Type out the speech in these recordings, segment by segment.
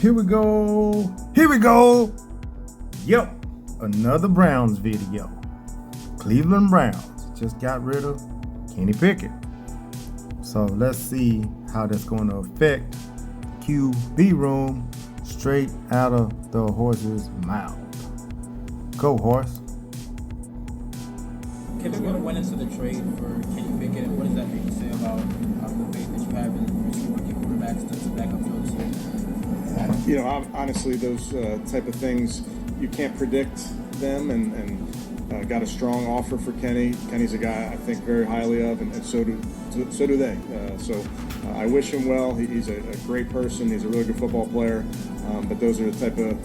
Here we go. Yep, another Browns video. Cleveland Browns just got rid of Kenny Pickett. So let's see how that's going to affect QB room straight out of the horse's mouth. Go, horse. What went into the trade for Kenny Pickett, and what does that make you say about the faith that you have in your rookie quarterbacks to back up Joe this year? Honestly, those type of things, you can't predict them, and got a strong offer for Kenny. Kenny's a guy I think very highly of, and so do they. I wish him well. He's a great person. He's a really good football player, but those are the type of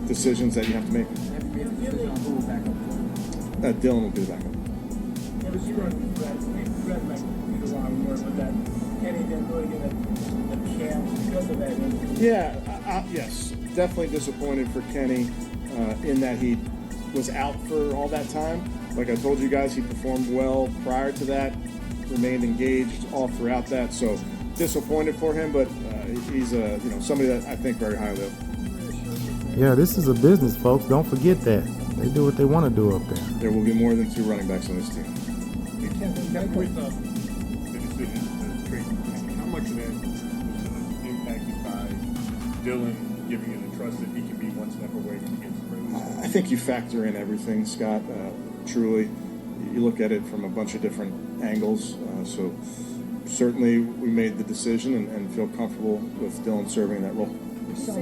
decisions that you have to make. Dylan will be the backup. Yes, definitely disappointed for Kenny in that he was out for all that time. Like I told you guys, he performed well prior to that, remained engaged all throughout that. So disappointed for him, but he's somebody that I think very highly of. Yeah, this is a business, folks. Don't forget that. They do what they want to do up there. There will be more than 2 running backs on this team. With the decision to trade, how much of that was impacted by Dylan giving you the trust that he can be one step away from getting some? I think you factor in everything, Scott. Truly, you look at it from a bunch of different angles. So certainly we made the decision and feel comfortable with Dylan serving that role. We saw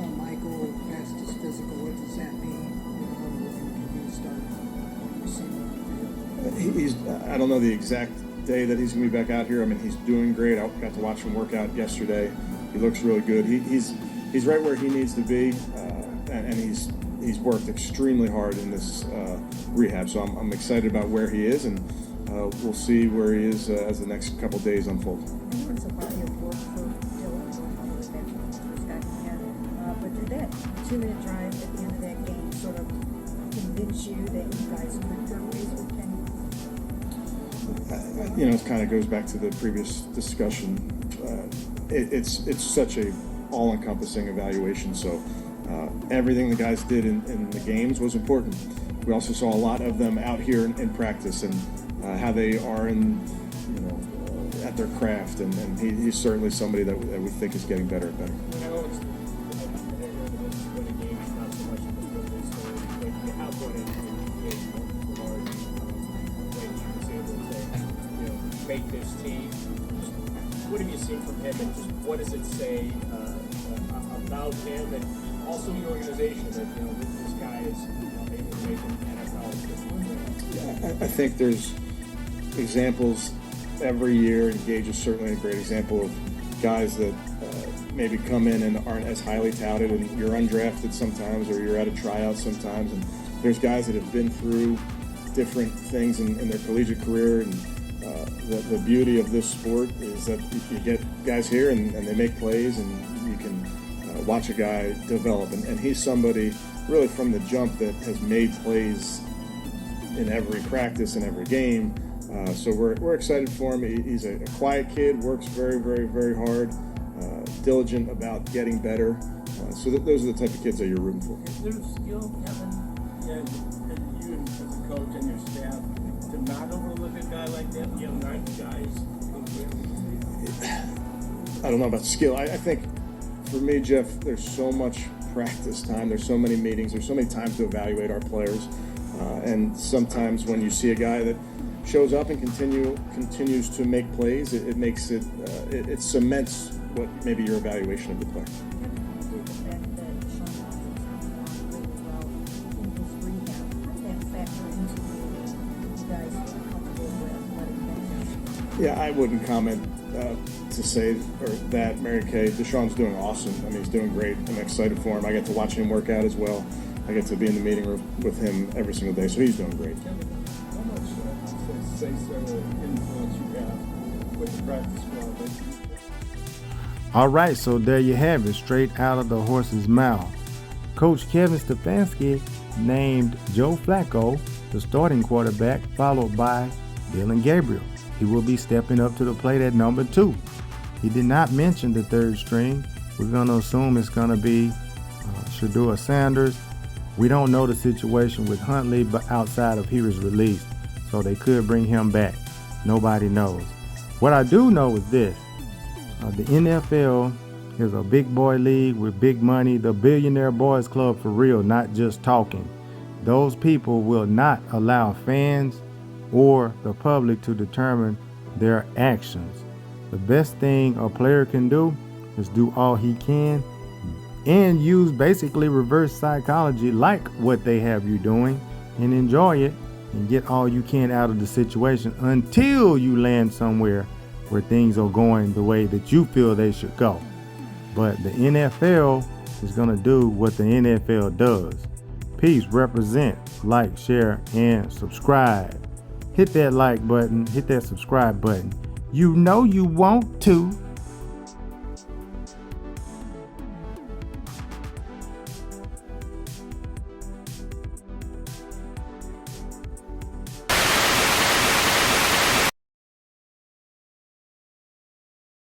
Michael passed his physical. What does that mean? I don't know the exact day that he's going to be back out here. I mean, he's doing great. I got to watch him work out yesterday. He looks really good. He's right where he needs to be, and he's worked extremely hard in this rehab. So I'm excited about where he is, and we'll see where he is as the next couple days unfold. I know it's a body of work for Dylan, but did that 2-minute drive at the end of that game sort of convince you that you guys could go ways with Kenny? It kind of goes back to the previous discussion. It's such a all-encompassing evaluation. So everything the guys did in the games was important. We also saw a lot of them out here in practice and how they are at their craft. And he's certainly somebody that we think is getting better and better. Make this team. What have you seen from him, and just what does it say about him and also the organization that this guy is able to make an NFL? I think there's examples every year, and Gage is certainly a great example of guys that maybe come in and aren't as highly touted, and you're undrafted sometimes, or you're at a tryout sometimes, and there's guys that have been through different things in their collegiate career, and the beauty of this sport is that you get guys here and they make plays, and you can watch a guy develop. And he's somebody really from the jump that has made plays in every practice and every game. So we're excited for him. He's a quiet kid, works very, very, very hard, diligent about getting better. So those are the type of kids that you're rooting for. Is there a skill, Kevin, and you as a coach and your staff, to not overlook a guy like that, 9 guys? I don't know about skill. I think for me, Jeff, there's so much practice time. There's so many meetings. There's so many times to evaluate our players. And sometimes when you see a guy that shows up and continues to make plays, it makes it cements what maybe your evaluation of the player. Yeah, I wouldn't comment to say that Mary Kay. Deshaun's doing awesome. I mean, he's doing great. I'm excited for him. I get to watch him work out as well. I get to be in the meeting room with him every single day, so he's doing great. How much influence you have with the practice squad? All right, so there you have it, straight out of the horse's mouth. Coach Kevin Stefanski named Joe Flacco the starting quarterback, followed by Dylan Gabriel. He will be stepping up to the plate at number 2. He did not mention the third string, We're going to assume it's going to be Shedeur Sanders. We don't know the situation with Huntley, but outside of he was released, so they could bring him back. Nobody knows. What I do know is this. The NFL is a big boy league with big money, the Billionaire Boys Club for real, not just talking. Those people will not allow fans or the public to determine their actions. The best thing a player can do is do all he can and use basically reverse psychology like what they have you doing and enjoy it and get all you can out of the situation until you land somewhere where things are going the way that you feel they should go. But the NFL is going to do what the NFL does. Peace. Represent. Like, share, and subscribe. Hit that like button. Hit that subscribe button. You know you want to.